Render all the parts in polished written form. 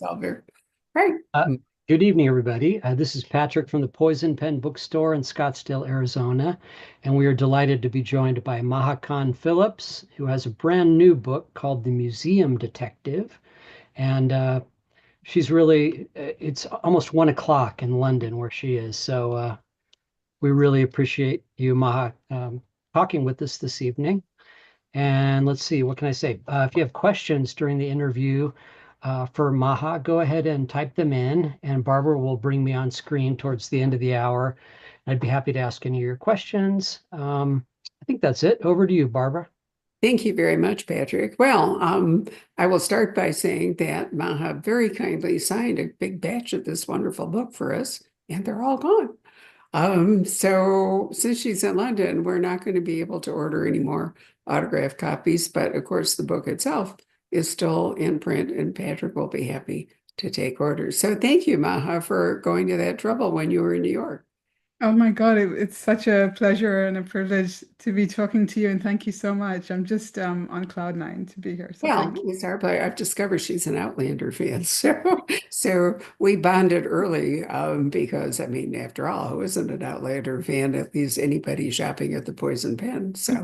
all very right. Uh, Good evening, everybody. This is Patrick from the Poison Pen Bookstore in Scottsdale, Arizona, and we are delighted to be joined by Maha Khan Phillips, who has a brand new book called The Museum Detective. And she's really, it's almost 1 o'clock in London where she is. So we really appreciate you, Maha, talking with us this evening. And let's see, what can I say? If you have questions during the interview for Maha, go ahead and type them in, and Barbara will bring me on screen towards the end of the hour. I'd be happy to ask any of your questions. I think that's it. Over to you, Barbara. Thank you very much, Patrick. Well, I will start by saying that Maha very kindly signed a big batch of this wonderful book for us, and they're all gone. So since she's in London, we're not going to be able to order any more autographed copies, but of course the book itself is still in print, and Patrick will be happy to take orders. So thank you, Maha, for going to that trouble when you were in New York. Oh my God, it's such a pleasure and a privilege to be talking to you, and thank you so much. I'm just on cloud nine to be here, so Well, thank you. it's our play. I've discovered she's an Outlander fan, so we bonded early because I mean, after all, who isn't an Outlander fan? At least anybody shopping at the Poison Pen. So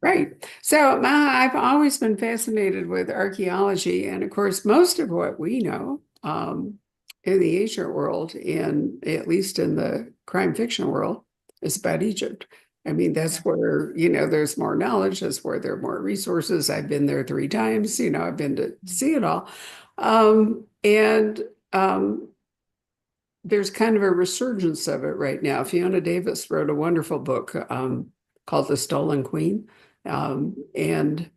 right. So I've always been fascinated with archaeology, and of course, most of what we know in the ancient world, in at least in the crime fiction world, is about Egypt. I mean, that's where, there's more knowledge, that's where there are more resources. I've been there 3 times, I've been to see it all. And there's kind of a resurgence of it right now. Fiona Davis wrote a wonderful book called The Stolen Queen. And,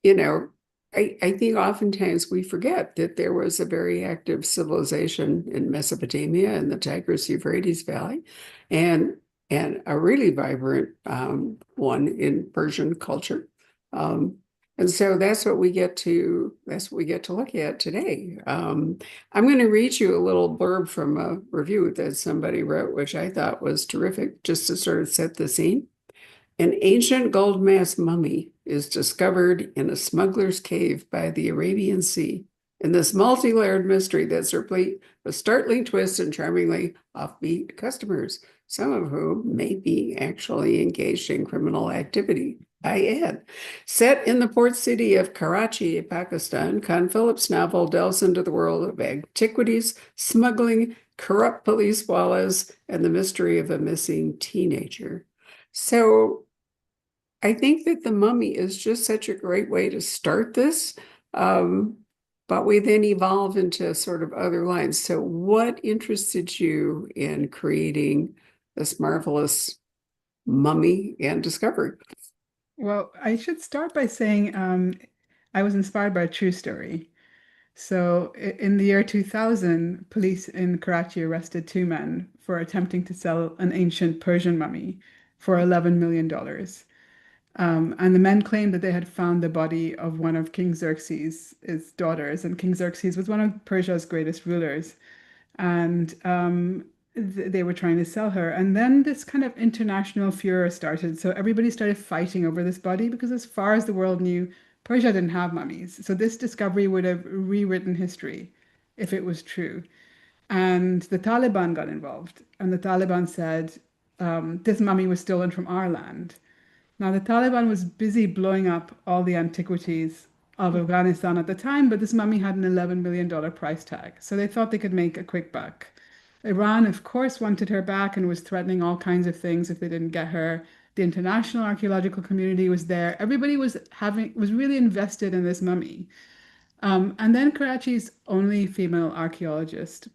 you know, I think oftentimes we forget that there was a very active civilization in Mesopotamia and the Tigris-Euphrates Valley, and a really vibrant one in Persian culture. And so that's what we get to look at today. I'm going to read you a little blurb from a review that somebody wrote, which I thought was terrific, just to sort of set the scene. An ancient gold mask mummy is discovered in a smuggler's cave by the Arabian Sea. In this multi-layered mystery that's replete with startling twists and charmingly offbeat customers, some of whom may be actually engaged in criminal activity. I add. Set in the port city of Karachi, Pakistan, Khan Phillips' novel delves into the world of antiquities, smuggling, corrupt police wallahs, and the mystery of a missing teenager. So I think that the mummy is just such a great way to start this. But we then evolve into sort of other lines. So what interested you in creating this marvelous mummy and discovery? Well, I should start by saying I was inspired by a true story. So in the year 2000, police in Karachi arrested two men for attempting to sell an ancient Persian mummy for $11 million. And the men claimed that they had found the body of one of King Xerxes' his daughters, and King Xerxes was one of Persia's greatest rulers. And they were trying to sell her. And then this kind of international furor started. So everybody started fighting over this body because, as far as the world knew, Persia didn't have mummies. So this discovery would have rewritten history if it was true. And the Taliban got involved, and the Taliban said, this mummy was stolen from our land. Now, the Taliban was busy blowing up all the antiquities of Afghanistan at the time, but this mummy had an $11 million price tag. So they thought they could make a quick buck. Iran, of course, wanted her back and was threatening all kinds of things if they didn't get her. The international archaeological community was there. Everybody was really invested in this mummy. And then Karachi's only female archaeologist,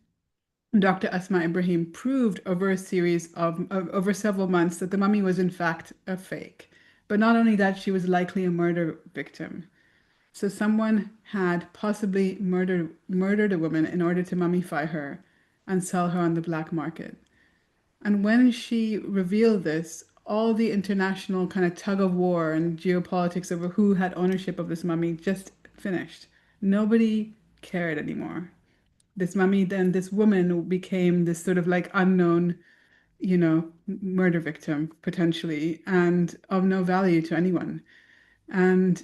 Dr. Asma Ibrahim, proved over a series of over several months that the mummy was in fact a fake. But not only that, she was likely a murder victim. So someone had possibly murdered a woman in order to mummify her and sell her on the black market. And when she revealed this, all the international kind of tug of war and geopolitics over who had ownership of this mummy just finished. Nobody cared anymore. This mummy, then this woman became this sort of like unknown, murder victim potentially and of no value to anyone. And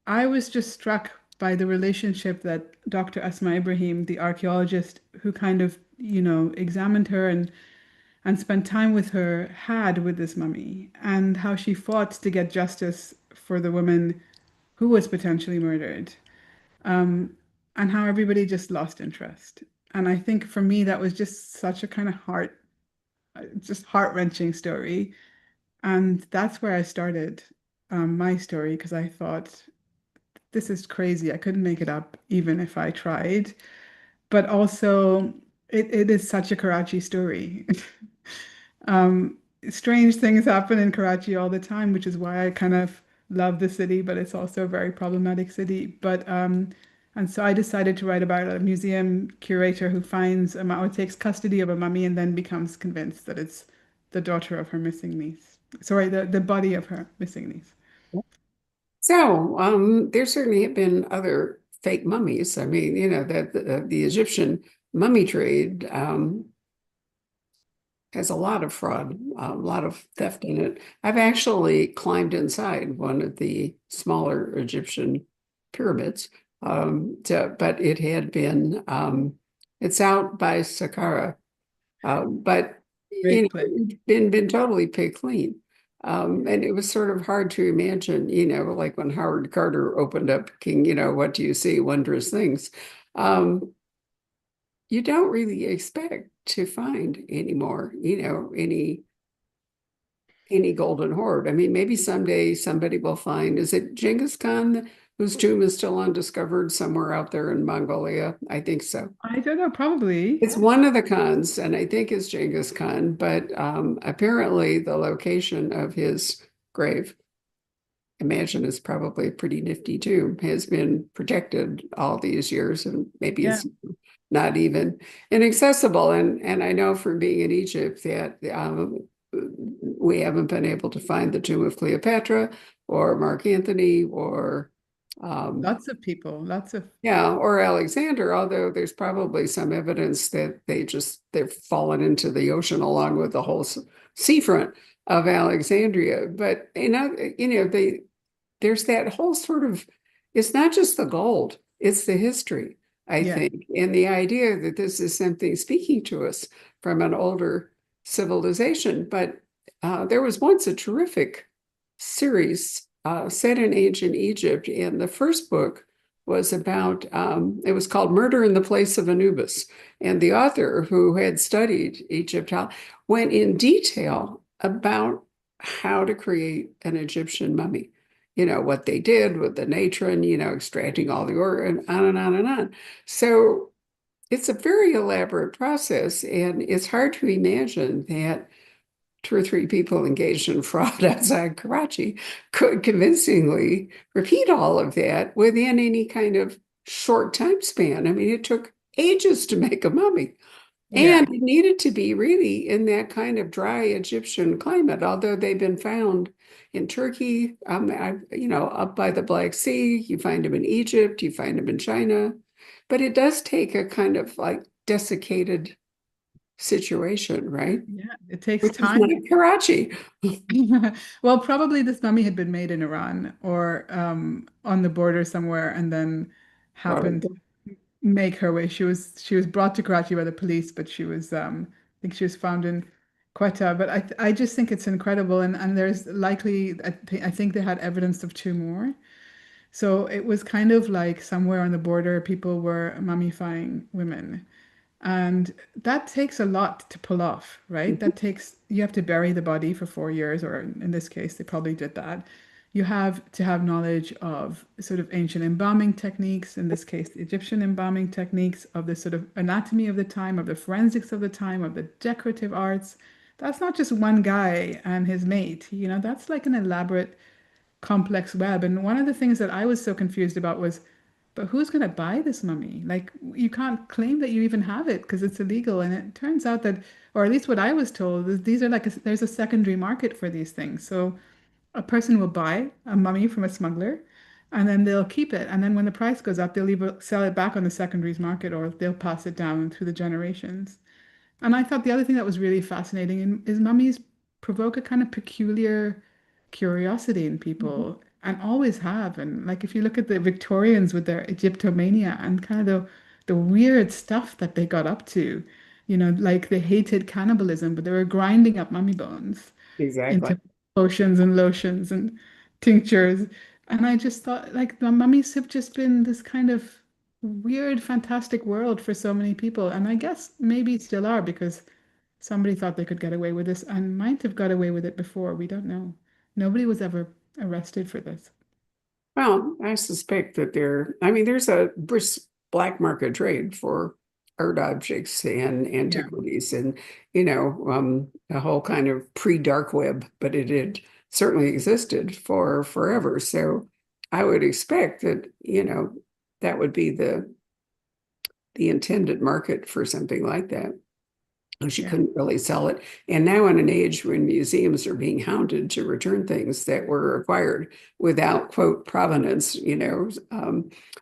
I was just struck by the relationship that Dr. Asma Ibrahim, the archaeologist who kind of, examined her and spent time with her, had with this mummy, and how she fought to get justice for the woman who was potentially murdered, um, and how everybody just lost interest. And I think for me, that was just such a kind of just heart-wrenching story. And that's where I started my story because I thought, this is crazy. I couldn't make it up even if I tried. But also, it is such a Karachi story. Um, Strange things happen in Karachi all the time, which is why I kind of love the city, but it's also a very problematic city. And so I decided to write about a museum curator who finds or takes custody of a mummy and then becomes convinced that it's the daughter of her missing niece. Sorry, the body of her missing niece. So, there certainly have been other fake mummies. I mean, that the Egyptian mummy trade has a lot of fraud, a lot of theft in it. I've actually climbed inside one of the smaller Egyptian pyramids, but it had been, it's out by Saqqara, but Great place. it's been totally picked clean. And it was sort of hard to imagine, like when Howard Carter opened up King, what do you see? Wondrous things. Um, you don't really expect to find anymore, any golden hoard. I mean, maybe someday somebody will find, is it Genghis Khan whose tomb is still undiscovered somewhere out there in Mongolia? I think so. I don't know, probably. It's one of the Khans, and I think it's Genghis Khan, but apparently the location of his grave, imagine it's probably a pretty nifty tomb, has been protected all these years, and maybe Yeah. it's not even inaccessible. And I know from being in Egypt that we haven't been able to find the tomb of Cleopatra or Mark Antony or Lots of people, lots of, yeah, or Alexander, although there's probably some evidence that they've fallen into the ocean along with the whole seafront of Alexandria. But there's that whole sort of, it's not just the gold, it's the history, I yeah. think, and the idea that this is something speaking to us from an older civilization. But there was once a terrific series set in ancient Egypt, and the first book was about, it was called Murder in the Place of Anubis. And the author, who had studied Egypt, went in detail about how to create an Egyptian mummy. What they did with the natron, extracting all the ore, and on and on and on. So it's a very elaborate process, and it's hard to imagine that two or three people engaged in fraud outside Karachi could convincingly repeat all of that within any kind of short time span. I mean, it took ages to make a mummy. Yeah. And it needed to be really in that kind of dry Egyptian climate, although they've been found in Turkey, up by the Black Sea. You find them in Egypt, you find them in China. But it does take a kind of like desiccated situation, right? Yeah. It takes Which is not time. Karachi, Well, probably this mummy had been made in Iran or on the border somewhere and then happened probably. to make her way. She was brought to Karachi by the police, but I think she was found in Quetta. But I just think it's incredible, and there's likely I think they had evidence of two more. So it was kind of like somewhere on the border, people were mummifying women. And that takes a lot to pull off, right? Mhm. You have to bury the body for 4 years, or in this case, they probably did that. You have to have knowledge of sort of ancient embalming techniques, in this case, the Egyptian embalming techniques, of the sort of anatomy of the time, of the forensics of the time, of the decorative arts. That's not just one guy and his mate, that's like an elaborate, complex web. And one of the things that I was so confused about was, but who's going to buy this mummy? Like, you can't claim that you even have it because it's illegal. And it turns out that, or at least what I was told, is these are like there's a secondary market for these things. So a person will buy a mummy from a smuggler and then they'll keep it. And then when the price goes up, they'll either sell it back on the secondaries market or they'll pass it down through the generations. And I thought the other thing that was really fascinating is mummies provoke a kind of peculiar curiosity in people. and always have. And like if you look at the Victorians with their Egyptomania and kind of the weird stuff that they got up to, like they hated cannibalism, but they were grinding up mummy bones Exactly. into potions and lotions and tinctures. And I just thought like the mummies have just been this kind of weird, fantastic world for so many people. And I guess maybe still are because somebody thought they could get away with this and might have got away with it before. We don't know. Nobody was ever arrested for this. Well, I suspect that I mean, there's a brisk black market trade for art objects and Yeah, antiquities and, a whole kind of pre-dark web, but it had certainly existed for forever. So I would expect that, that would be the intended market for something like that. She yeah, couldn't really sell it. And now, in an age when museums are being hounded to return things that were acquired without, quote, provenance,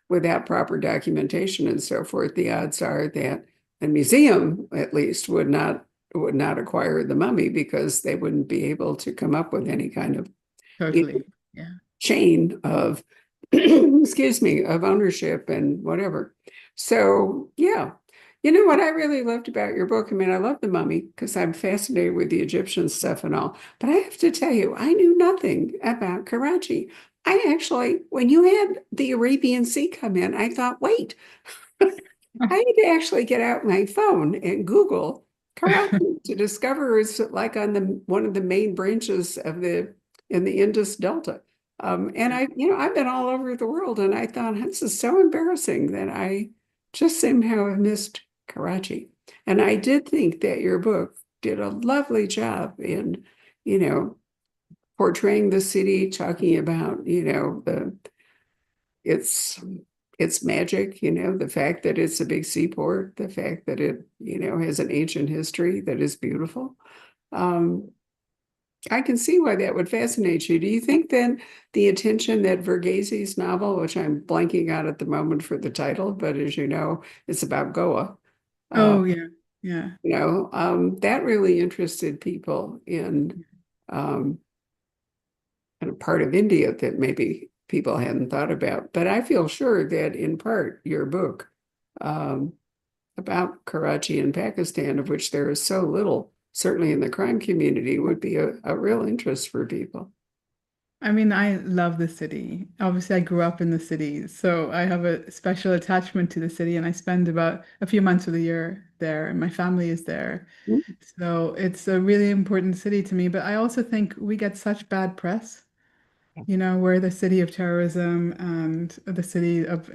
without proper documentation and so forth, the odds are that a museum, at least, would not acquire the mummy because they wouldn't be able to come up with any kind of totally. Yeah. chain of, excuse me, of ownership and whatever. So, yeah. You know what I really loved about your book? I mean, I love the mummy because I'm fascinated with the Egyptian stuff and all. But I have to tell you, I knew nothing about Karachi. I actually, when you had the Arabian Sea come in, I thought, wait, I had to actually get out my phone and Google Karachi to discover it's like on the one of the main branches of in the Indus Delta. And I've been all over the world, and I thought this is so embarrassing that I just somehow have missed Karachi. And I did think that your book did a lovely job in, you know, portraying the city, talking about, its its magic, the fact that it's a big seaport, the fact that it, has an ancient history that is beautiful. Um, I can see why that would fascinate you. Do you think then the attention that Verghese's novel, which I'm blanking out at the moment for the title, but as you know, it's about Goa, uh, Oh, yeah. Yeah. that really interested people in um, kind of part of India that maybe people hadn't thought about. But I feel sure that in part your book um, about Karachi and Pakistan, of which there is so little, certainly in the crime community, would be a real interest for people. I mean, I love the city. Obviously, I grew up in the city, so I have a special attachment to the city, and I spend about a few months of the year there, and my family is there. So it's a really important city to me. But I also think we get such bad press. We're the city of terrorism and the city of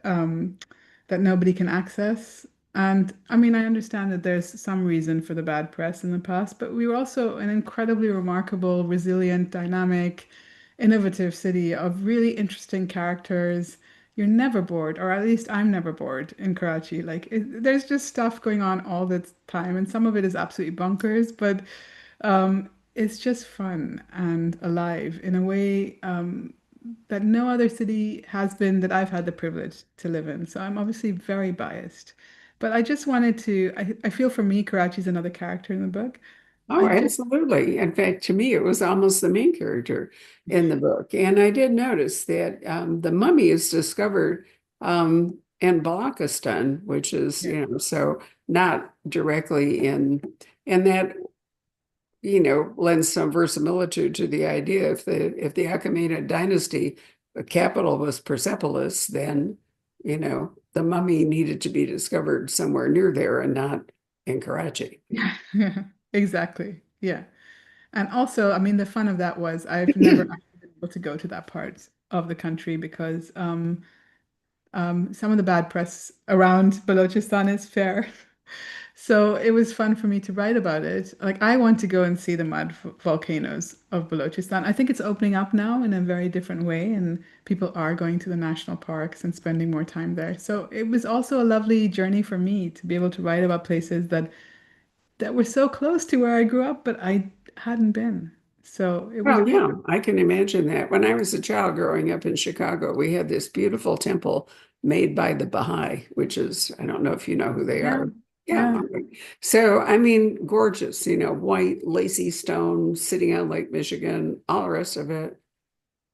that nobody can access. And I mean, I understand that there's some reason for the bad press in the past, but we were also an incredibly remarkable, resilient, dynamic, innovative city of really interesting characters. You're never bored, or at least I'm never bored in Karachi. Like, there's just stuff going on all the time, and some of it is absolutely bonkers, but it's just fun and alive in a way that no other city has been that I've had the privilege to live in. So I'm obviously very biased. But I just wanted I feel for me, Karachi's another character in the book. Oh, I just, absolutely. In fact, to me, it was almost the main character in the book. And I did notice that the mummy is discovered in Balochistan, which is, yeah. so not directly and that, lends some verisimilitude to the idea if the Achaemenid dynasty, the capital was Persepolis, then, the mummy needed to be discovered somewhere near there and not in Karachi. Yeah, exactly. Yeah. And also, I mean, the fun of that was I've never actually been able to go to that part of the country because some of the bad press around Balochistan is fair. So it was fun for me to write about it. Like, I want to go and see the mud volcanoes of Balochistan. I think it's opening up now in a very different way, and people are going to the national parks and spending more time there. So it was also a lovely journey for me to be able to write about places that were so close to where I grew up, but I hadn't been. So it was Well, really, yeah, I can imagine that. When I was a child growing up in Chicago, we had this beautiful temple made by the Baha'i, which is, I don't know if you know who they yeah, are. Yeah. yeah. All right. So, I mean, gorgeous, white, lacy stone sitting on Lake Michigan, all the rest of it.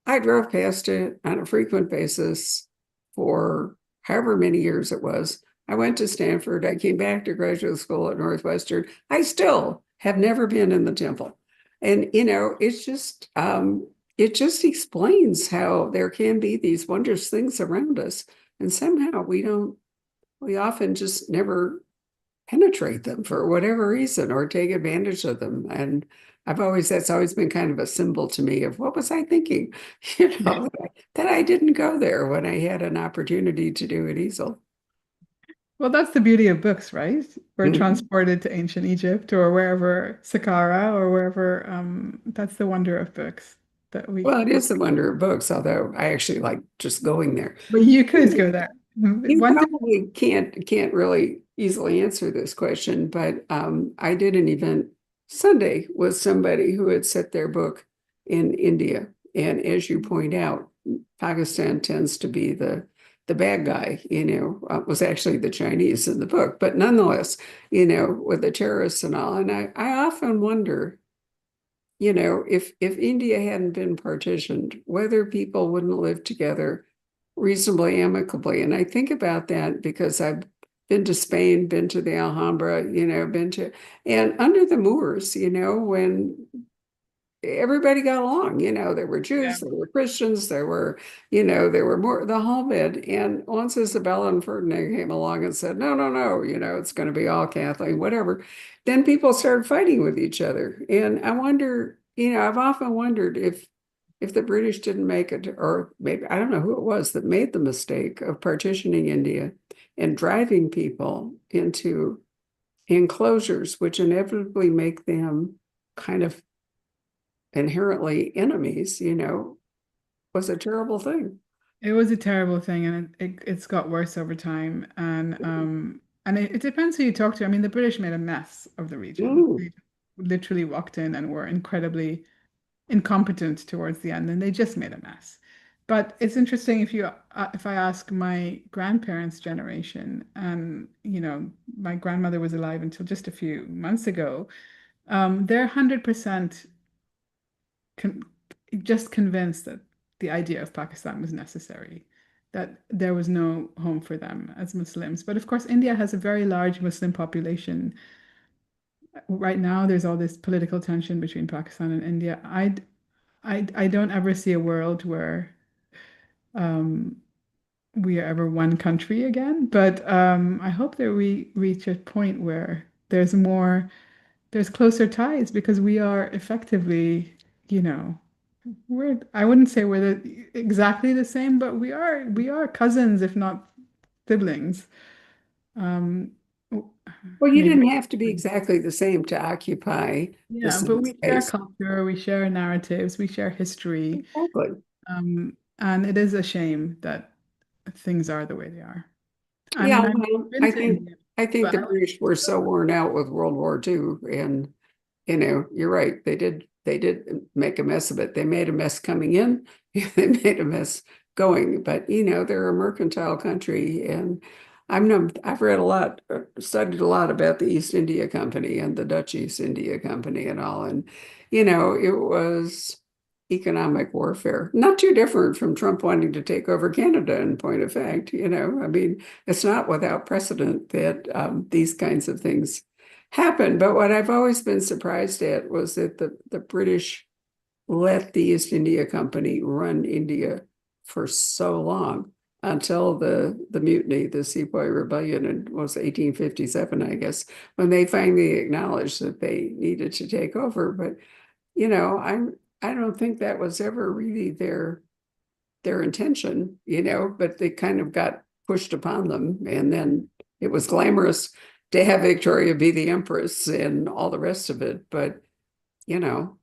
I drove past it on a frequent basis for however many years it was. I went to Stanford. I came back to graduate school at Northwestern. I still have never been in the temple. And, it just explains how there can be these wondrous things around us. And somehow we often just never penetrate them for whatever reason or take advantage of them. And that's always been kind of a symbol to me of what was I thinking, that I didn't go there when I had an opportunity to do it easily. Well, that's the beauty of books, right? We're Mhm. transported to ancient Egypt or wherever, Saqqara or wherever. That's the wonder of books that Well, it is the wonder of books, although I actually like just going there. but you could go there. You One thing, probably can't really easily answer this question, but I did an event Sunday with somebody who had set their book in India, and as you point out, Pakistan tends to be the bad guy. Was actually the Chinese in the book, but nonetheless, with the terrorists and all. And I often wonder, if India hadn't been partitioned, whether people wouldn't live together reasonably amicably. And I think about that because I've been to Spain, been to the Alhambra, and under the Moors, when everybody got along, there were yeah, Jews, there were Christians, there were more, the whole bit. And once Isabella and Ferdinand came along and said, no, no, no, it's going to be all Catholic, whatever, then people started fighting with each other. And I wonder, I've often wondered if the British didn't make it, or maybe I don't know who it was that made the mistake of partitioning India and driving people into enclosures, which inevitably make them kind of inherently enemies, was a terrible thing. it was a terrible thing, and it's got worse over time. And it depends who you talk to. I mean, the British made a mess of the region. Mm. They literally walked in and were incredibly incompetent towards the end, and they just made a mess. But it's interesting if I ask my grandparents' generation, and my grandmother was alive until just a few months ago, they're 100% con just convinced that the idea of Pakistan was necessary, that there was no home for them as Muslims. But of course, India has a very large Muslim population. Right now, there's all this political tension between Pakistan and India. I don't ever see a world where um, we are ever one country again. But I hope that we reach a point where there's closer ties because we are effectively, you know, I wouldn't say we're exactly the same, but we are cousins, if not siblings. Um, w- Well, you Maybe. didn't have to be exactly the same to occupy the Yeah, but same we share space. culture, we share narratives, we share history. Exactly. And it is a shame that things are the way they are. I Yeah, mean, I've well, been I to think India, I think but the I like British were to so go. worn out with World War II, and you're right. They did make a mess of it. They made a mess coming in, they made a mess going. But they're a mercantile country, and I've read a lot, studied a lot about the East India Company and the Dutch East India Company and all. And it was economic warfare, not too different from Trump wanting to take over Canada. In point of fact, I mean, it's not without precedent that these kinds of things happen. But what I've always been surprised at was that the British let the East India Company run India for so long until the mutiny, the Sepoy Rebellion in was 1857, I guess, when they finally acknowledged that they needed to take over. But I don't think that was ever really their intention, but they kind of got pushed upon them. And then it was glamorous to have Victoria be the empress and all the rest of it. But, you know,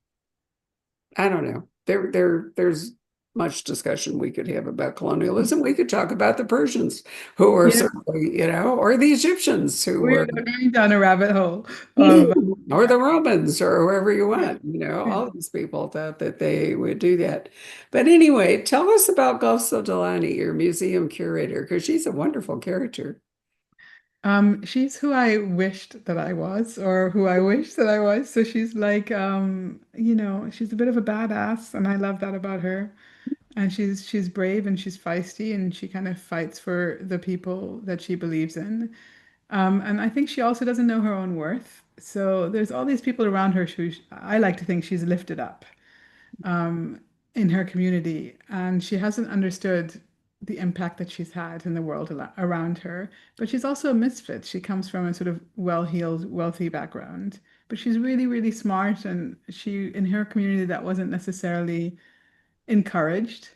I don't know. There's much discussion we could have about colonialism. We could talk about the Persians who were Yeah, certainly, or the Egyptians who we're were, going down a rabbit hole of or yeah, the Romans or whoever you yeah, want. yeah. All these people thought that they would do that. But anyway, tell us about Gul Delani, your museum curator, because she's a wonderful character. She's who I wished that I was, or who I wish that I was. So she's like, she's a bit of a badass, and I love that about her. And she's brave and she's feisty and she kind of fights for the people that she believes in. And I think she also doesn't know her own worth. So there's all these people around her who I like to think she's lifted up um, in her community, and she hasn't understood the impact that she's had in the world around her. But she's also a misfit. She comes from a sort of well-heeled, wealthy background, but she's really, really smart, and she in her community that wasn't necessarily encouraged.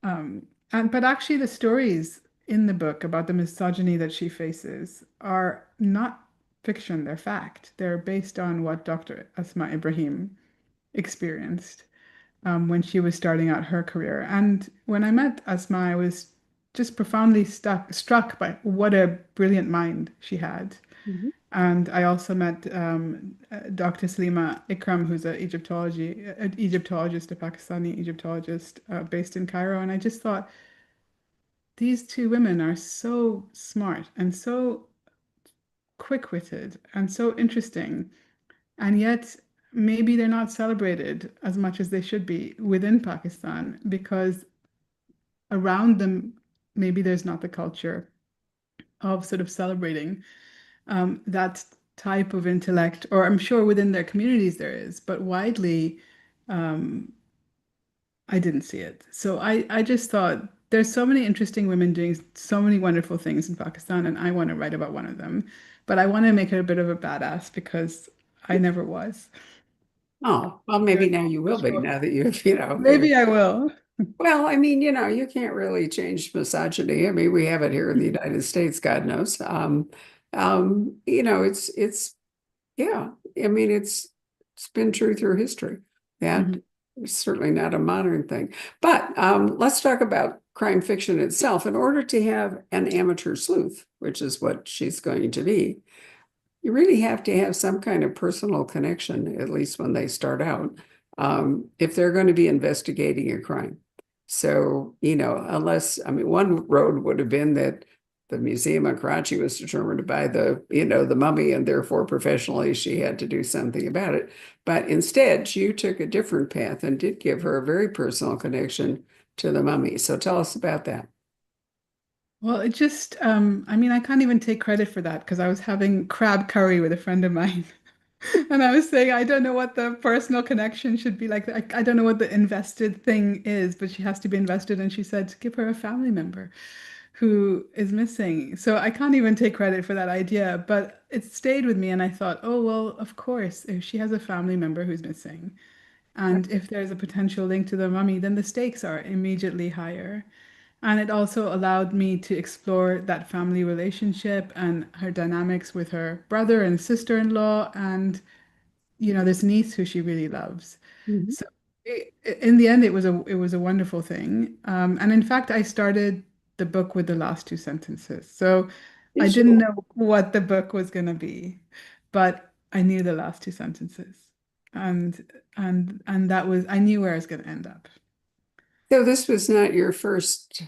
Um, and but actually, the stories in the book about the misogyny that she faces are not fiction; they're fact. They're based on what Dr. Asma Ibrahim experienced when she was starting out her career. And when I met Asma, I was just profoundly struck by what a brilliant mind she had. Mhm. And I also met Dr. Salima Ikram, who's an Egyptologist, a Pakistani Egyptologist based in Cairo. And I just thought these two women are so smart and so quick-witted and so interesting. And yet, maybe they're not celebrated as much as they should be within Pakistan because around them, maybe there's not the culture of sort of celebrating that type of intellect, or I'm sure within their communities there is, but widely, um, I didn't see it. So I just thought there's so many interesting women doing so many wonderful things in Pakistan, and I want to write about one of them. But I want to make her a bit of a badass because I never was. Oh, well, maybe now you will be, now that you've, Maybe I will. well, I mean, you can't really change misogyny. I mean, we have it here in the United States, God knows. It's yeah. I mean, it's been true through history. That Mhm. is certainly not a modern thing. But let's talk about crime fiction itself. In order to have an amateur sleuth, which is what she's going to be, you really have to have some kind of personal connection, at least when they start out, if they're going to be investigating a crime. So, unless, I mean, one road would have been that the museum in Karachi was determined to buy the mummy, and therefore professionally she had to do something about it. But instead, you took a different path and did give her a very personal connection to the mummy. So tell us about that. Well, it just, I mean, I can't even take credit for that because I was having crab curry with a friend of mine. And I was saying, I don't know what the personal connection should be like. I don't know what the invested thing is, but she has to be invested. And she said, give her a family member who is missing. So I can't even take credit for that idea, but it stayed with me. And I thought, oh, well, of course, if she has a family member who's missing, and if there's a potential link to the mummy, then the stakes are immediately higher. And it also allowed me to explore that family relationship and her dynamics with her brother and sister-in-law and this niece who she really loves. Mhm. So in the end, it was a wonderful thing. And in fact, I started the book with the last two sentences. So I Did didn't you? know what the book was going to be, but I knew the last two sentences, and and that was I knew where I was going to end up. So this was not your first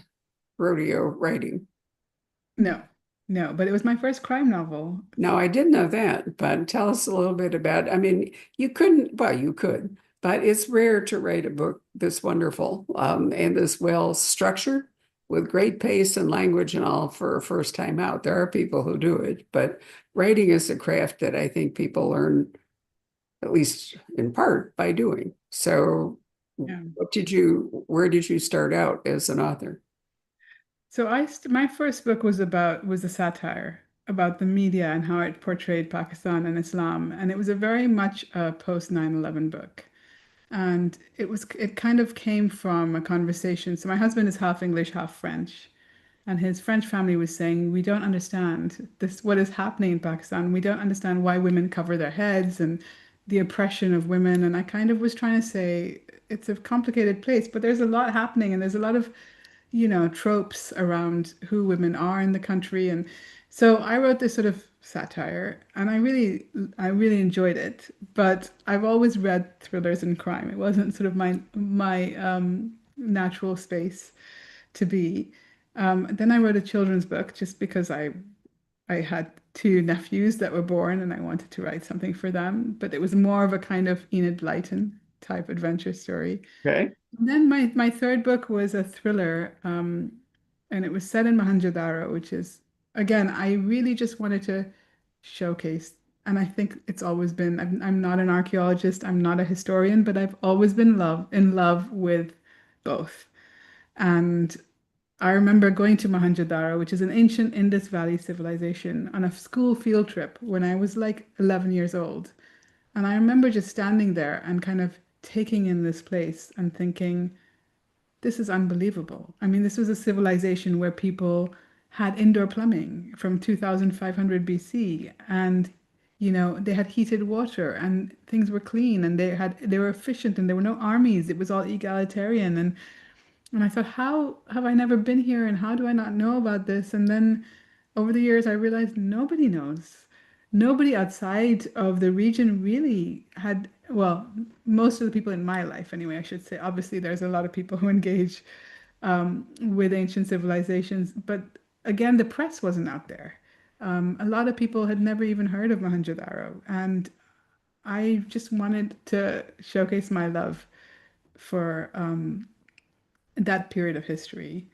rodeo writing. No, no, but it was my first crime novel. No, I did know that, but tell us a little bit about, I mean, you couldn't, well, you could, but it's rare to write a book this wonderful and this well structured with great pace and language and all for a first time out. There are people who do it, but writing is a craft that I think people learn, at least in part, by doing. So Yeah. where did you start out as an author? So my first book was a satire about the media and how it portrayed Pakistan and Islam, and it was a very much a post 9/11 book. And it kind of came from a conversation. So my husband is half English, half French, and his French family was saying, we don't understand what is happening in Pakistan. We don't understand why women cover their heads and the oppression of women. And I kind of was trying to say it's a complicated place, but there's a lot happening and there's a lot of tropes around who women are in the country. And so I wrote this sort of satire and I really enjoyed it. But I've always read thrillers and crime. It wasn't sort of my natural space to be. Then I wrote a children's book just because I had two nephews that were born and I wanted to write something for them. But it was more of a kind of Enid Blyton type adventure story. Okay. And then my third book was a thriller, and it was set in Mohenjo-daro, which is, again, I really just wanted to showcase, and I think it's always been, I'm not an archaeologist, I'm not a historian, but I've always been in love with both. And I remember going to Mohenjo-daro, which is an ancient Indus Valley civilization, on a school field trip when I was like 11 years old. And I remember just standing there and kind of taking in this place and thinking, this is unbelievable. I mean, this was a civilization where people had indoor plumbing from 2500 BC, and they had heated water and things were clean, and they were efficient, and there were no armies. It was all egalitarian. And I thought, how have I never been here, and how do I not know about this? And then over the years, I realized nobody knows. Nobody outside of the region really had, well, most of the people in my life, anyway, I should say. Obviously, there's a lot of people who engage with ancient civilizations, but again, the press wasn't out there. A lot of people had never even heard of Mohenjo-daro, and I just wanted to showcase my love for that period of history.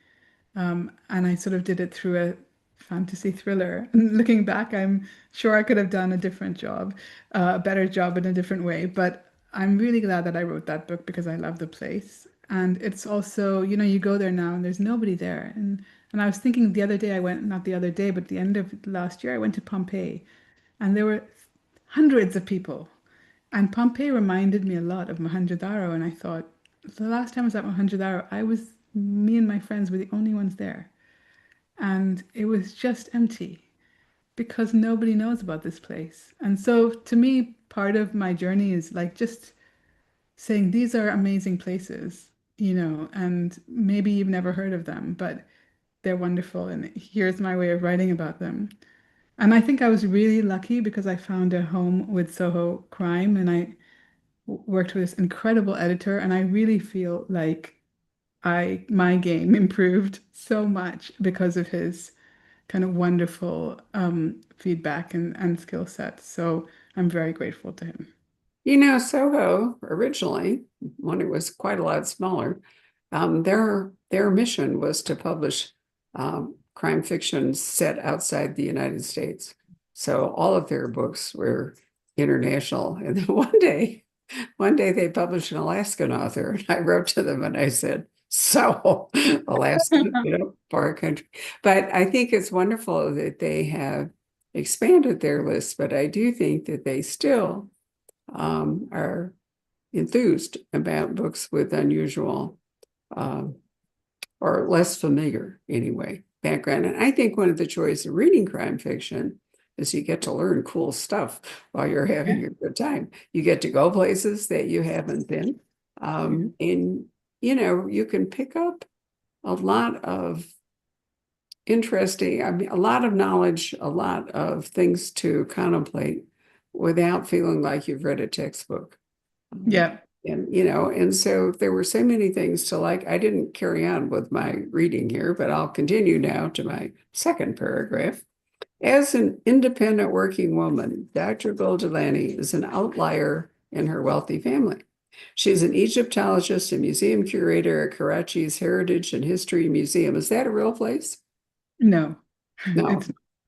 And I sort of did it through a fantasy thriller. And looking back, I'm sure I could have done a different job, a better job in a different way. But I'm really glad that I wrote that book because I love the place. And it's also, you go there now and there's nobody there. And I was thinking the other day, I went, not the other day, but the end of last year, I went to Pompeii and there were hundreds of people. And Pompeii reminded me a lot of Mohenjo-daro. And I thought, the last time I was at Mohenjo-daro, me and my friends were the only ones there. And it was just empty because nobody knows about this place. And so to me, part of my journey is like just saying these are amazing places, and maybe you've never heard of them, but they're wonderful. And here's my way of writing about them. And I think I was really lucky because I found a home with Soho Crime, and I worked with this incredible editor. And I really feel like my game improved so much because of his kind of wonderful feedback and skill set. So I'm very grateful to him. Soho originally, when it was quite a lot smaller, their mission was to publish crime fiction set outside the United States. So all of their books were international. And then one day they published an Alaskan author, and I wrote to them and I said, so Alaska, far country. But I think it's wonderful that they have expanded their list, but I do think that they still are enthused about books with unusual or less familiar, anyway, background. And I think one of the joys of reading crime fiction is you get to learn cool stuff while you're having a good time. You get to go places that you haven't been. And, you can pick up a lot of interesting, a lot of knowledge, a lot of things to contemplate without feeling like you've read a textbook. Yeah. And so there were so many things to like. I didn't carry on with my reading here, but I'll continue now to my second paragraph. As an independent working woman, Dr. Gul Delani is an outlier in her wealthy family. She's an Egyptologist and museum curator at Karachi's Heritage and History Museum. Is that a real place? No, No.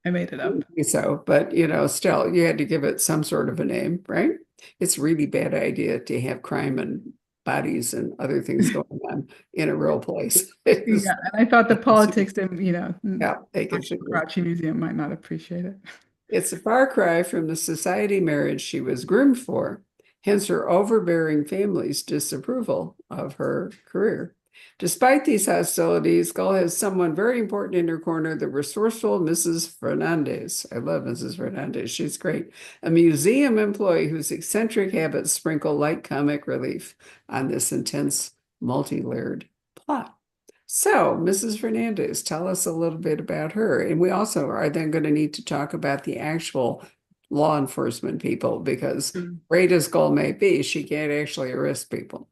I made it up. So, but still, you had to give it some sort of a name, right? It's a really bad idea to have crime and bodies and other things going on in a real place. Yeah, and I thought the politics, Yeah, they can Karachi Museum might not appreciate it. It's a far cry from the society marriage she was groomed for, hence her overbearing family's disapproval of her career. Despite these hostilities, Gull has someone very important in her corner, the resourceful Mrs. Fernandez. I love Mrs. Fernandez. She's great. A museum employee whose eccentric habits sprinkle light comic relief on this intense, multi-layered plot. So, Mrs. Fernandez, tell us a little bit about her. And we also are then going to need to talk about the actual law enforcement people, because great as Gull may be, she can't actually arrest people.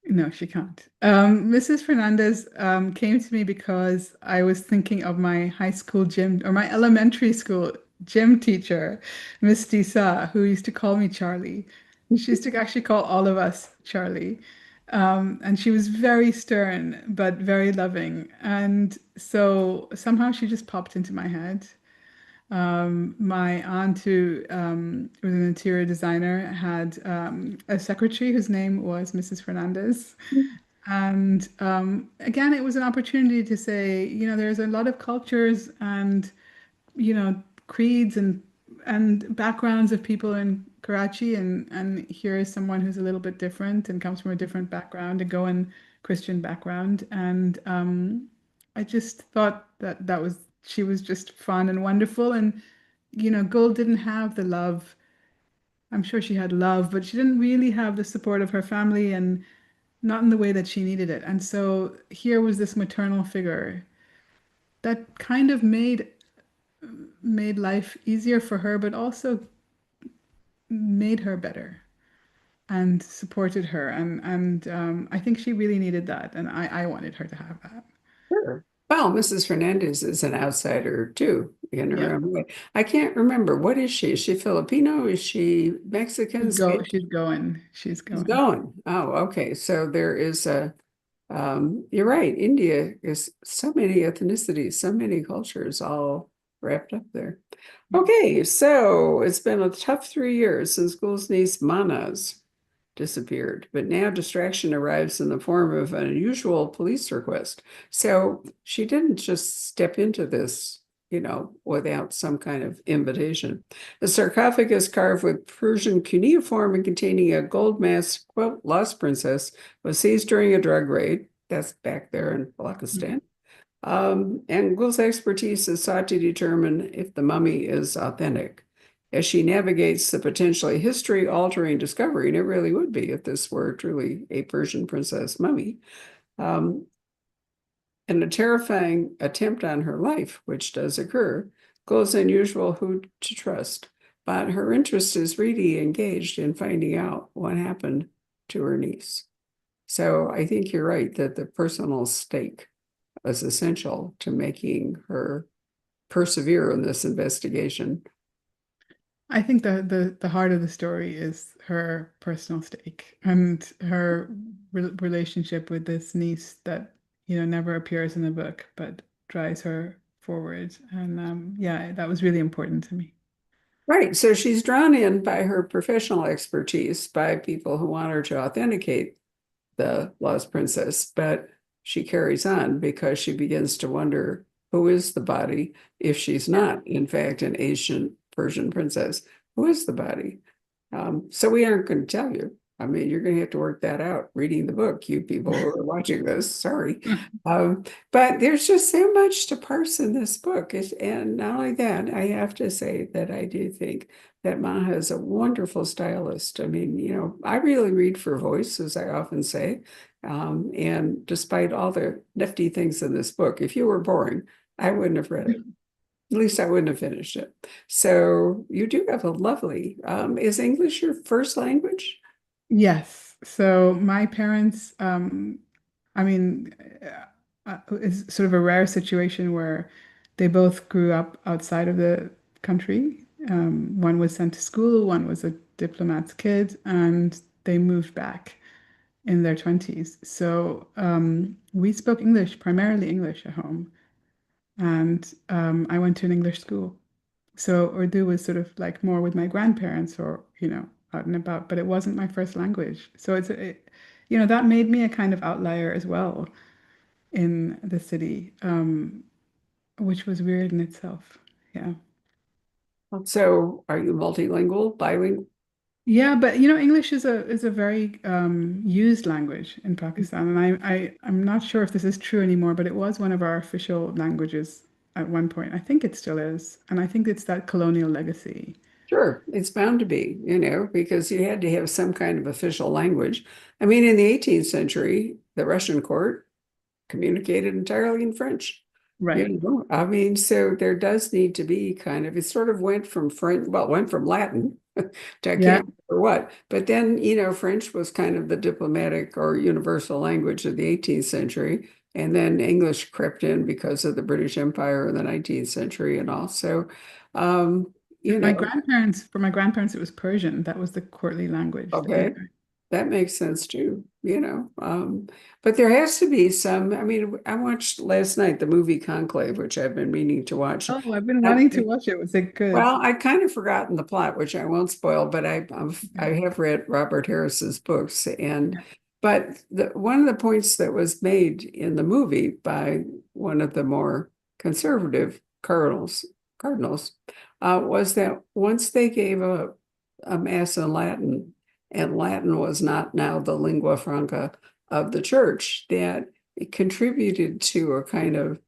No, she can't. Mrs. Fernandez came to me because I was thinking of my high school gym or my elementary school gym teacher, Miss Disa, who used to call me Charlie. She used to actually call all of us Charlie. And she was very stern, but very loving. And so somehow she just popped into my head. My aunt, who was an interior designer, had a secretary whose name was Mrs. Fernandez. And again, it was an opportunity to say, there's a lot of cultures and creeds and backgrounds of people in Karachi, and here is someone who's a little bit different and comes from a different background, a Goan Christian background, and I just thought that was she was just fun and wonderful, and Gul didn't have the love. I'm sure she had love, but she didn't really have the support of her family, and not in the way that she needed it. And so here was this maternal figure that kind of made life easier for her, but also made her better and supported her. And I think she really needed that, and I wanted her to have that. Sure. Well, Mrs. Fernandez is an outsider too, in Yeah, her own way. I can't remember. What is she? Is she Filipino? Is she Mexican? she's going. She's She's going. going. Oh, okay. So there is you're right. India is so many ethnicities, so many cultures all wrapped up there. Okay, so it's been a tough 3 years since school's niece Mahnaz disappeared, but now distraction arrives in the form of an unusual police request. So she didn't just step into this, without some kind of invitation. The sarcophagus carved with Persian cuneiform and containing a gold mask, quote, lost princess, was seized during a drug raid. That's back there in Pakistan. And Gul's expertise is sought to determine if the mummy is authentic. As she navigates the potentially history-altering discovery, and it really would be if this were truly a Persian princess mummy, and a terrifying attempt on her life, which does occur, Gul's unusual who to trust. But her interest is really engaged in finding out what happened to her niece. So I think you're right that the personal stake is essential to making her persevere in this investigation. I think the heart of the story is her personal stake and her relationship with this niece that never appears in the book but drives her forward. And yeah, that was really important to me. Right. So she's drawn in by her professional expertise, by people who want her to authenticate the lost princess, but she carries on because she begins to wonder who is the body if she's not, in fact, an ancient Persian princess. Who is the body? So we aren't going to tell you. I mean, you're going to have to work that out reading the book, you people who are watching this. Sorry. But there's just so much to parse in this book. And not only that, I have to say that I do think that Maha is a wonderful stylist. I mean, I really read for voice, as I often say. And despite all the nifty things in this book, if you were boring, I wouldn't have read it. At least I wouldn't have finished it. So you do have a lovely, is English your first language? Yes. So my parents, I mean, it's sort of a rare situation where they both grew up outside of the country. One was sent to school, one was a diplomat's kid, and they moved back in their 20s. So we spoke English, primarily English at home. And I went to an English school. So Urdu was sort of like more with my grandparents or, out and about, but it wasn't my first language. So that made me a kind of outlier as well in the city, which was weird in itself. Yeah. So are you multilingual, bilingual? Yeah, but English is a very used language in Pakistan, and I'm not sure if this is true anymore, but it was one of our official languages at one point. I think it still is, and I think it's that colonial legacy. Sure, it's bound to be, because you had to have some kind of official language. I mean, in the 18th century, the Russian court communicated entirely in French. Right. I mean, so there does need to be kind of, it sort of went from French, well, it went from Latin to I Yeah. can't remember what, but then, French was kind of the diplomatic or universal language of the 18th century. And then English crept in because of the British Empire in the 19th century and all. So, you My know, grandparents, for my grandparents, it was Persian. That was the courtly language that they okay, learned. that makes sense too, you know. But there has to be some, I mean, I watched last night the movie Conclave, which I've been meaning to watch. Oh, I've been I, wanting to watch it. Was it good? well, I kind of forgotten the plot, which I won't spoil, but I Okay. have read Robert Harris's books, and but one of the points that was made in the movie by one of the more conservative cardinals, was that once they gave a mass in Latin, and Latin was not now the lingua franca of the church, that it contributed to a kind of,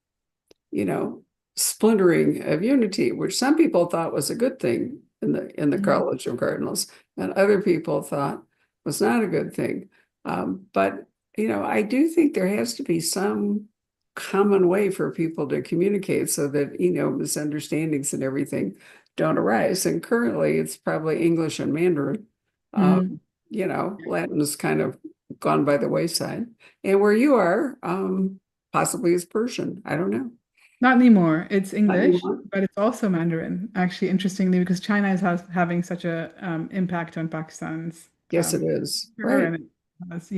you know, splintering of unity, which some people thought was a good thing in the Mhm. College of Cardinals, and other people thought was not a good thing. But you know, I do think there has to be some common way for people to communicate so that, you know, misunderstandings and everything don't arise. And currently, it's probably English and Mandarin. Mm. You know, Latin has kind of gone by the wayside. And where you are, possibly is Persian. I don't know. Not anymore. It's Not English, anymore. but it's also Mandarin, actually, interestingly, because China is having such a impact on Pakistan's Yes, it is. culture, Right. and it has,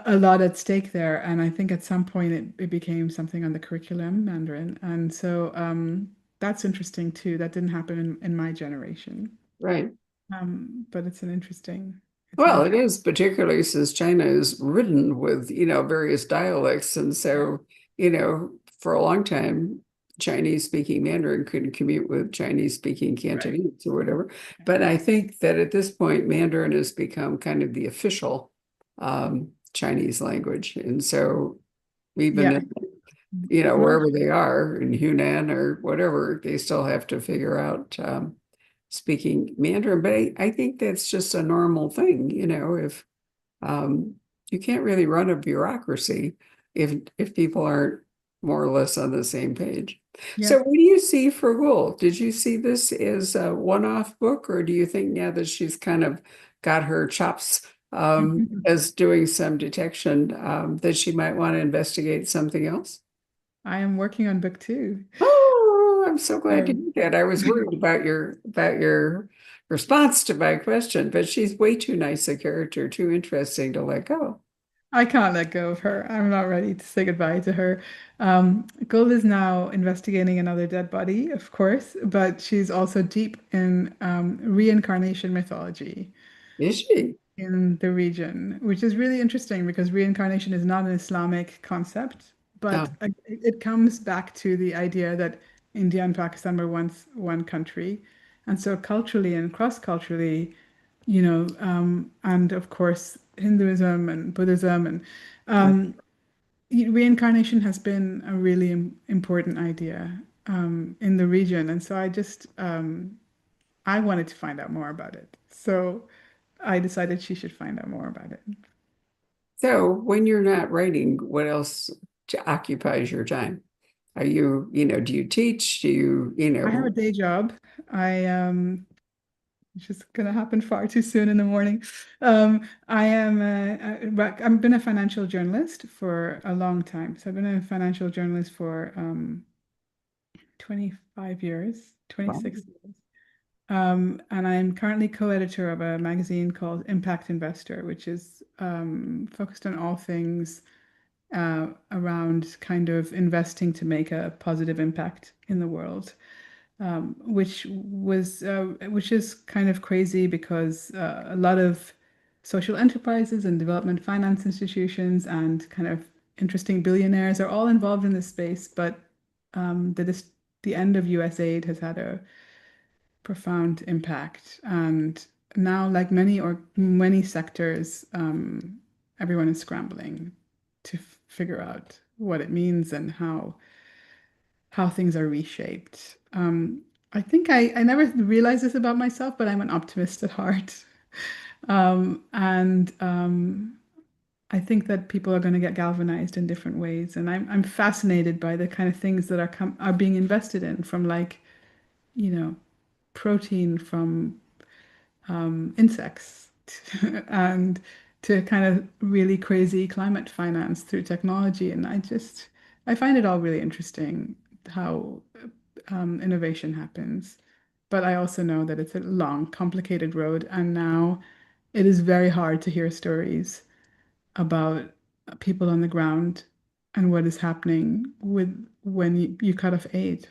a lot at stake there. And I think at some point it became something on the curriculum, Mandarin. And so that's interesting too. That didn't happen in my generation. Right. But it's an Well, it interesting. is, particularly since China is ridden with, you know, various dialects. And Yeah, so, you know, for a long time, Chinese speaking Mandarin couldn't commute with Chinese speaking right. Cantonese or whatever. But I think that at this point, Mandarin has become kind of the official Chinese language. And so even Yeah. in, you know, No, wherever they are in Hunan or whatever, they still have to figure out speaking Mandarin. But I think that's just a normal thing, you know, if um, you can't really run a bureaucracy if people aren't more or less on the same page. So yeah. what do you see for Gul? Did you see this as a one-off book, or do you think now that she's kind of got her chops as doing some detection, that she might want to investigate something else? I am working on book two. Oh, I'm so glad to So hear that. I was worried about your response to my question, but she's way too nice a character, too interesting to let go. I can't let go of her. I'm not ready to say goodbye to her. Gul is now investigating another dead body, of course, but she's also deep in reincarnation mythology Is she? in the region, which is really interesting because reincarnation is not an Islamic concept, but Oh, it comes back to the idea that India and Pakistan were once one country. And so culturally and cross-culturally, and of course Hinduism and Buddhism and right. um, reincarnation has been a really important idea in the region. And so I wanted to find out more about it. So I decided she should find out more about it. So when you're not writing, what else occupies your time? Are you, you know, do you teach? Do you, you I have a know, day job. It's just gonna happen far too soon in the morning. I've been a financial journalist for a long time. So I've been a financial journalist for 25 years, well, 26 years. And I'm currently co-editor of a magazine called Impact Investor, which is focused on all things around kind of investing to make a positive impact in the world. Which is kind of crazy because a lot of social enterprises and development finance institutions and kind of interesting billionaires are all involved in this space, but the end of US aid has had a profound impact. And now, like many sectors, everyone is scrambling to figure out what it means and how things are reshaped. I think I never realized this about myself, but I'm an optimist at heart. And I think that people are going to get galvanized in different ways. And I'm fascinated by the kind of things that are being invested in, from like, you know, protein from insects and to kind of really crazy climate finance through technology. And I find it all really interesting how innovation happens. but I also know that it's a long, complicated road. And now it is very hard to hear stories about people on the ground and what is happening with when you cut off aid.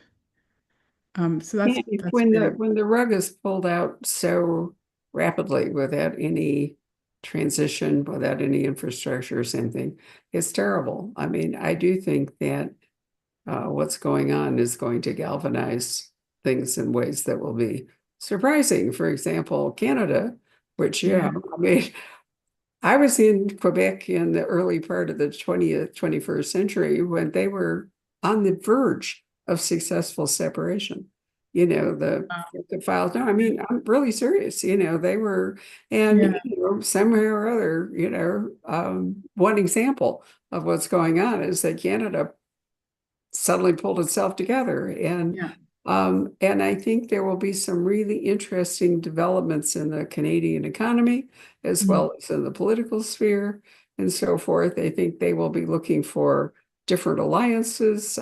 So Yeah, that's really, when the rug is pulled out so rapidly without any transition, without any infrastructure or something, it's terrible. I mean, I do think that what's going on is going to galvanize things in ways that will be surprising. For example, Canada, which, yeah, yeah, I mean, I was in Quebec in the early part of the 20th, 21st century when they were on the verge of successful separation. You know, the files. No, I mean, I'm really serious. You know, they were, and yeah, you know, somehow or other, one example of what's going on is that Canada suddenly pulled itself together. yeah, And I think there will be some really interesting developments in the Canadian economy, as mhm, well as in the political sphere and so forth. I think they will be looking for different alliances.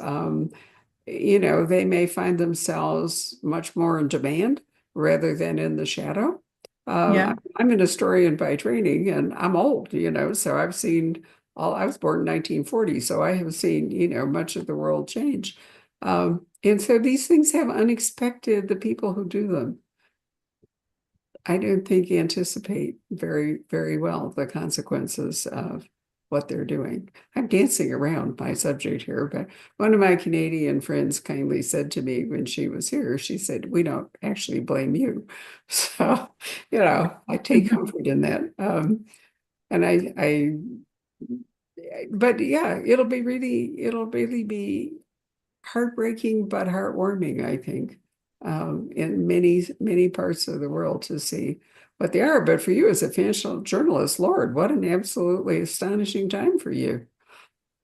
They may find themselves much more in demand rather than in the shadow. yeah. I'm an historian by training and I'm old, so I've seen I was born in 1940, so I have seen, much of the world change. And so these things have the people who do them, I don't think anticipate very, very well the consequences of what they're doing. I'm dancing around my subject here, but one of my Canadian friends kindly said to me when she was here, she said, "We don't actually blame you." So, I take comfort in that. And but yeah, it'll really be heartbreaking but heartwarming, I think, in many, many parts of the world to see what they are. But for you as a financial journalist, Lord, what an absolutely astonishing time for you.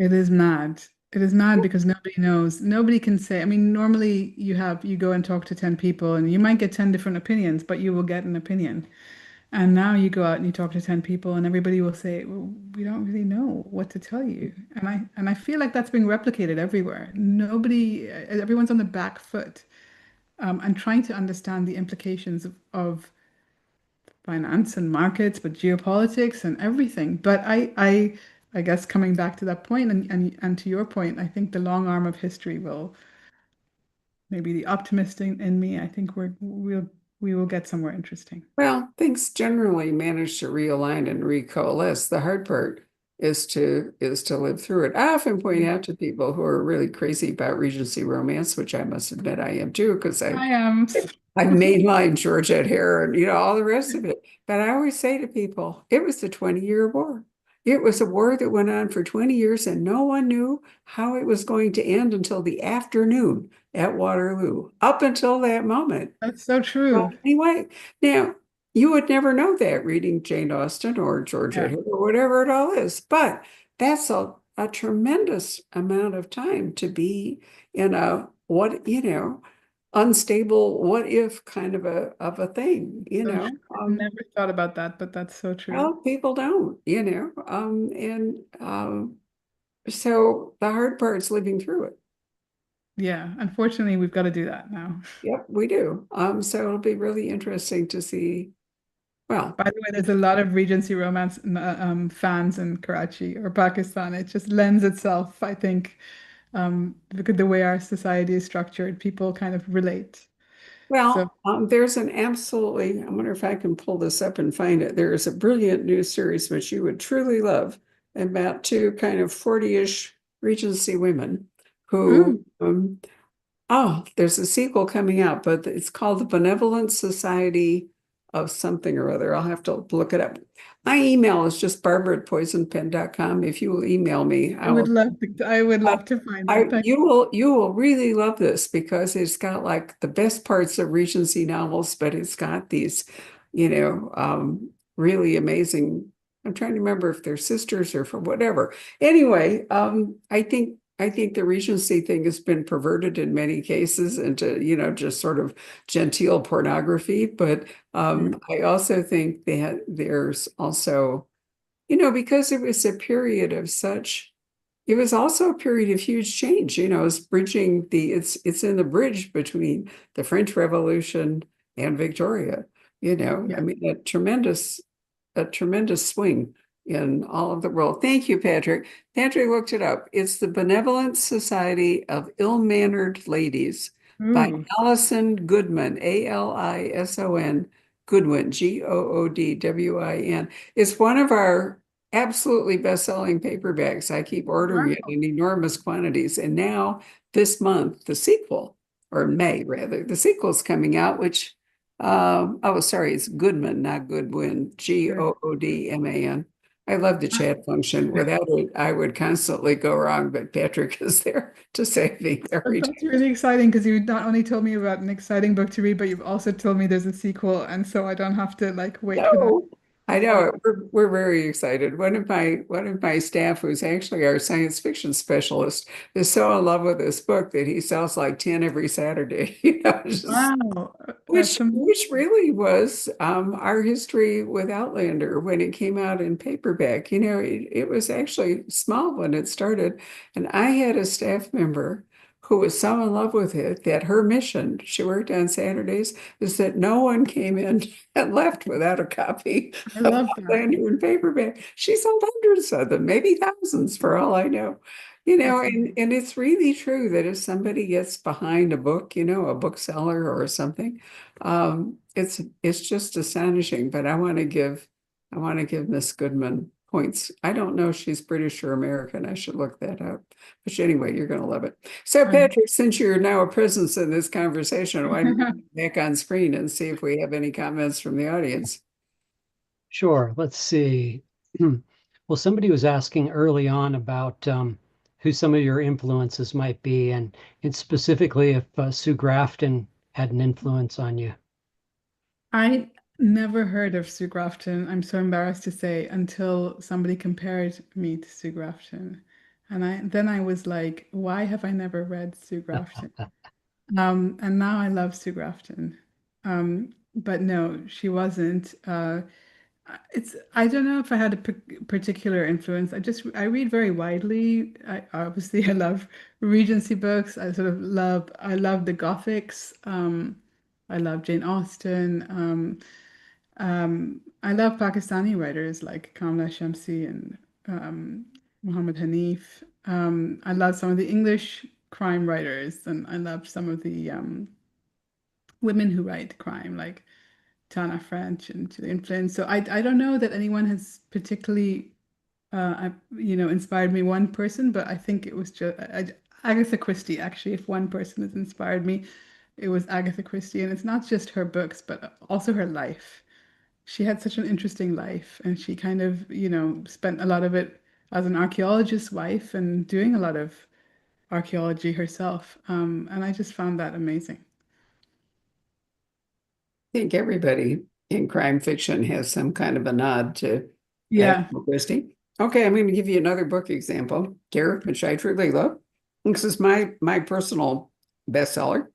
It is mad. It is mad because nobody knows. Nobody can say. I mean, normally you go and talk to 10 people and you might get 10 different opinions, but you will get an opinion. And now you go out and you talk to 10 people and everybody will say, well, we don't really know what to tell you. And I feel like that's being replicated everywhere. Everyone's on the back foot, and trying to understand the implications of finance and markets, but geopolitics and everything. But I guess coming back to that point and to your point, I think the long arm of history will maybe the optimist in me. I think we will get somewhere interesting. Well, things generally manage to realign and recoalesce. The hard part is to live through it. I often point out to people who are really crazy about Regency romance, which I must admit I am too, because I am. I mainline Georgette Hare and all the rest of it. But I always say to people, it was the 20-year war. It was a war that went on for 20 years and no one knew how it was going to end until the afternoon at Waterloo. Up until that moment. That's so Well, true. anyway, now you would never know that reading Jane Austen or Georgette Yeah. Hare or whatever it all is. But that's a tremendous amount of time to be in a unstable what if kind of a thing, So true. I've never thought about that, but that's so true. well, people don't, and so the hard part is living through it. Yeah. Unfortunately, we've got to do that now. Yep, we do. So it'll be really interesting to see. Well, By the way, there's a lot of Regency romance fans in Karachi or Pakistan. It just lends itself, I think, look at the way our society is structured. People kind of relate. So, there's an absolutely, I wonder if I can pull this up and find it. There is a brilliant new series which you would truly love about two kind of 40-ish Regency women who, ooh, oh, there's a sequel coming out, but it's called The Benevolent Society of something or other. I'll have to look it up. My email is just barbara@poisonpen.com. If you will email me, I would love to. I would love to find that. Thank you will really love this because it's got like the best parts of Regency novels, but it's got these, really amazing. I'm trying to remember if they're sisters or for whatever. Anyway, I think the Regency thing has been perverted in many cases into, just sort of genteel pornography. But you. I also think that there's also, because it was a period of such it was also a period of huge change. It's bridging it's in the bridge between the French Revolution and Victoria. I Yeah. mean, a tremendous swing in all of the world. Thank you, Patrick. Patrick looked it up. It's the Benevolent Society of Ill-Mannered Ladies by Ooh. Alison Goodman, Alison Goodwin, Goodwin. It's one of our absolutely best-selling paperbacks. I keep ordering it Wow. in enormous quantities. And now this month, the sequel, or May rather, the sequel's coming out, which oh, sorry, it's Goodman, not Goodwin. Good. Goodman. I love the chat function. Without it, I would constantly go wrong, but Patrick is there to save me every That's time. really exciting because you not only told me about an exciting book to read, but you've also told me there's a sequel, and so I don't have to like wait for that No, I before. know we're very excited. One of my staff, who's actually our science fiction specialist, is so in love with this book that he sells like 10 every Saturday. Just Wow, which that's amazing. which really was our history with Outlander when it came out in paperback. It was actually small when it started, and I had a staff member who was so in love with it that her mission, she worked on Saturdays, is that no one came in and left without a copy I of love that. Outlander in paperback. She sold hundreds of them, maybe thousands for all I know. That's And it's really true that if somebody gets behind a book, a bookseller or something, it's just astonishing. But I want to give Miss Goodman points. I don't know if she's British or American. I should look that up. But anyway, you're going to love it. So, fun. Patrick, since you're now a presence in this conversation, why don't you go back on screen and see if we have any comments from the audience? Sure. Let's see. Well, somebody was asking early on about who some of your influences might be, and specifically if Sue Grafton had an influence on you. I never heard of Sue Grafton, I'm so embarrassed to say, until somebody compared me to Sue Grafton. And then I was like, why have I never read Sue Grafton? And now I love Sue Grafton. But no, she wasn't. I don't know if I had a particular influence. I read very widely. I love Regency books. I love the Gothics. I love Jane Austen. I love Pakistani writers like Kamla Shamsi and Muhammad Hanif. I love some of the English crime writers, and I love some of the women who write crime, like Tana French and Gillian Flynn. So I don't know that anyone has particularly inspired me one person, but I think it was just Agatha Christie. Actually, if one person has inspired me, it was Agatha Christie, and it's not just her books, but also her life. She had such an interesting life, and she kind of, spent a lot of it as an archaeologist's wife and doing a lot of archaeology herself. And I just found that amazing. Think everybody in crime fiction has some kind of a nod to Agatha Yeah. Christie. Okay, I'm going to give you another book example here, which I truly love. This is my personal bestseller.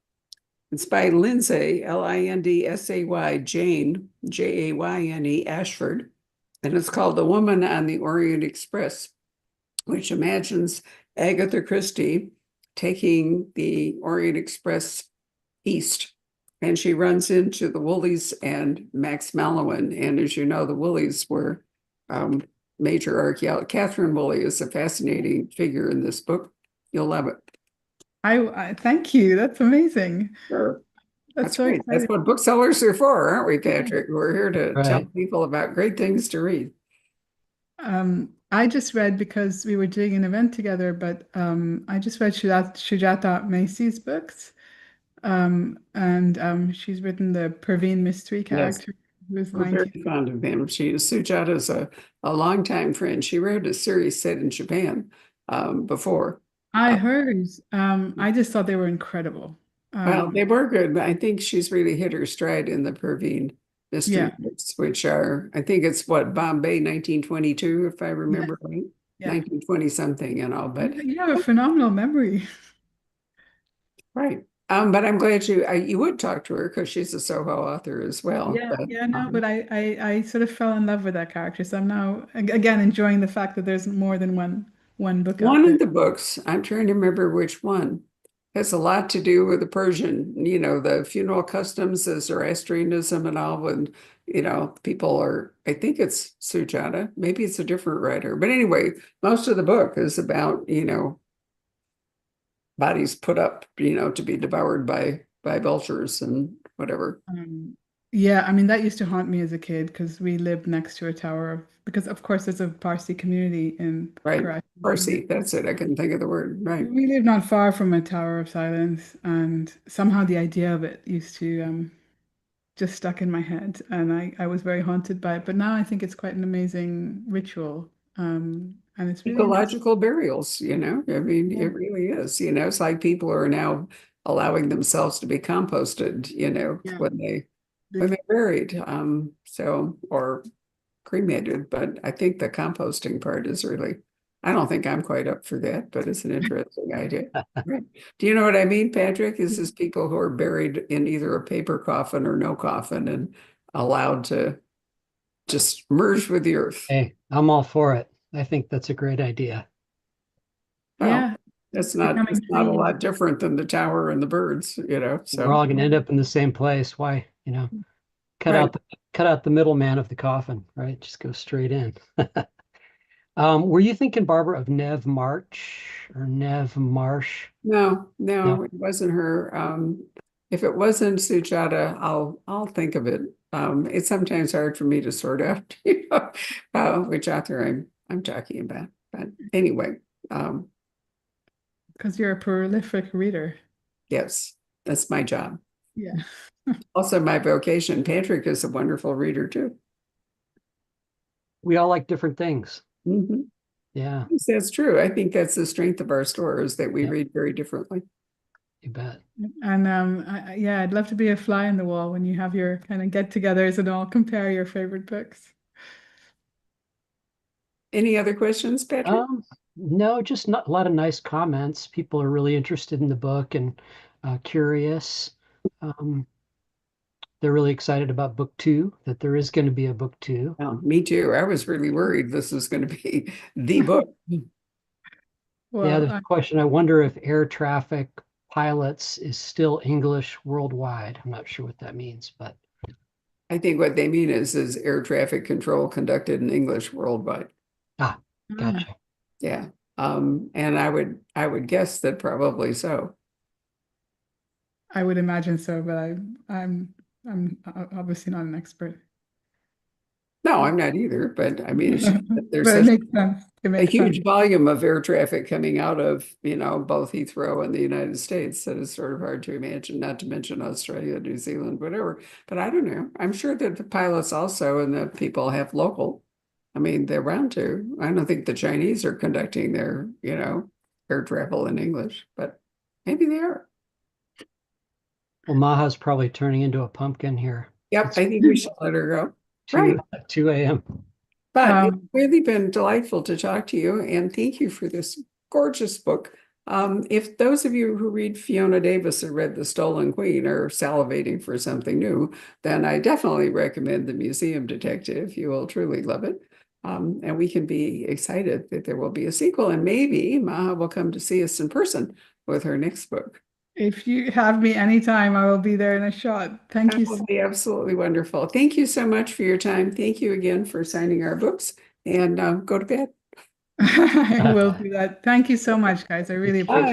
It's by Lindsay, Lindsay Jane, Jayne Ashford, and it's called The Woman on the Orient Express, which imagines Agatha Christie taking the Orient Express east. And she runs into the Woolies and Max Mallowan. And as you know, the Woolies were um, major archaeologists. Catherine Woolley is a fascinating figure in this book. You'll love it. I thank you. That's amazing. Sure. That's That's so great. That's exciting. what booksellers are for, aren't we, Yeah. Patrick? We're here to tell Right. people about great things to read. I just read because we were doing an event together, but I just read Shujata Macy's books. And she's written the Perveen mystery Yes, character who was we're very 19. fond of him. Sujata is a longtime friend. She wrote a series set in Japan before. I Uh, heard. I just thought they were incredible. Well, Um, they were good, but I think she's really hit her stride in the Perveen mystery yeah, books, which are, I think it's what, Bombay 1922, if I yeah, remember right, yeah. 1920 something and all, but You have a phenomenal memory. right. But I'm glad you would talk to her because she's a Soho author as well. Yeah, But yeah, no, but I sort of fell in love with that character. So I'm now again enjoying the fact that there's more than one. one book out One there. of the books, I'm trying to remember which one, has a lot to do with the Persian, the funeral customs, the Zoroastrianism and all, and people are, I think it's Sujata, maybe it's a different writer. But anyway, most of the book is about, bodies put up, to be devoured by vultures and whatever. Yeah, I mean, that used to haunt me as a kid because we lived next to a tower because of course there's a Parsi community in Right. Karachi. Farsi, that's it. I couldn't think of the word. Right. We lived not far from a Tower of Silence, and somehow the idea of it used to just stuck in my head, and I was very haunted by it. But now I think it's quite an amazing ritual, and it's really nice. Ecological burials, I mean, Yeah, it really is, it's like people are now allowing themselves to be composted, yeah. when they're buried, or cremated. But I think the composting part is really, I don't think I'm quite up for that, but it's an interesting idea. Right. Do you know what I mean, Patrick? Is this people who are buried in either a paper coffin or no coffin and allowed to just merge with the earth? Hey, I'm all for it. I think that's a great idea. Well, Yeah, it's becoming not a trees. lot different than the tower and the birds, We're so all going to end up in the same place. Why, cut right. out the cut out the middleman of the coffin, right? Just go straight in. Were you thinking, Barbara, of Nev March or Nev Marsh? No, No. no, it wasn't her. If it wasn't Sujata, I'll think of it. It's sometimes hard for me to sort out, which author I'm talking about. But anyway, Because you're a prolific reader. yes, that's my job. Yeah. Also my vocation. Patrick is a wonderful reader too. We all like different things. Mhm. Yeah, Yes, that's true. I think that's the strength of our store is that we yeah, read very differently. you bet. And yeah, I'd love to be a fly in the wall when you have your kind of get-togethers and all compare your favorite books. Any other questions, Patrick? No, just not a lot of nice comments. People are really interested in the book and curious. Um, they're really excited about book two, that there is going to be a book two. Oh, me too. I was really worried this was going to be the book. Yeah, Well, there's a question. I wonder if air traffic pilots is still English worldwide. I'm not sure what that means, but I think what they mean is air traffic control conducted in English worldwide. ah, ah, gotcha. Yeah. And I would guess that probably so. I would imagine so, but I'm obviously not an expert. No, I'm not either, but I mean, it's just that there's But it such makes sense. It a makes sense. huge volume of air traffic coming out of, both Heathrow and the United States that is sort of hard to imagine, not to mention Australia, New Zealand, whatever. But I don't know. I'm sure that the pilots also and the people have local. I mean, they're bound to. I don't think the Chinese are conducting their, air travel in English, but maybe they are. Well, Maha's probably turning into a pumpkin here. Yep, It's I think we should let her go. Right. 2 a.m. But it's Um, really been delightful to talk to you, and thank you for this gorgeous book. If those of you who read Fiona Davis or read The Stolen Queen are salivating for something new, then I definitely recommend The Museum Detective. You will truly love it. And we can be excited that there will be a sequel, and maybe Maha will come to see us in person with her next book. if you have me anytime, I will be there in a shot. Thank That you. will be absolutely wonderful. Thank you so much for your time. Thank you again for signing our books, and go to bed. I will do that. Thank you so much, guys. I really Bye. appreciate it.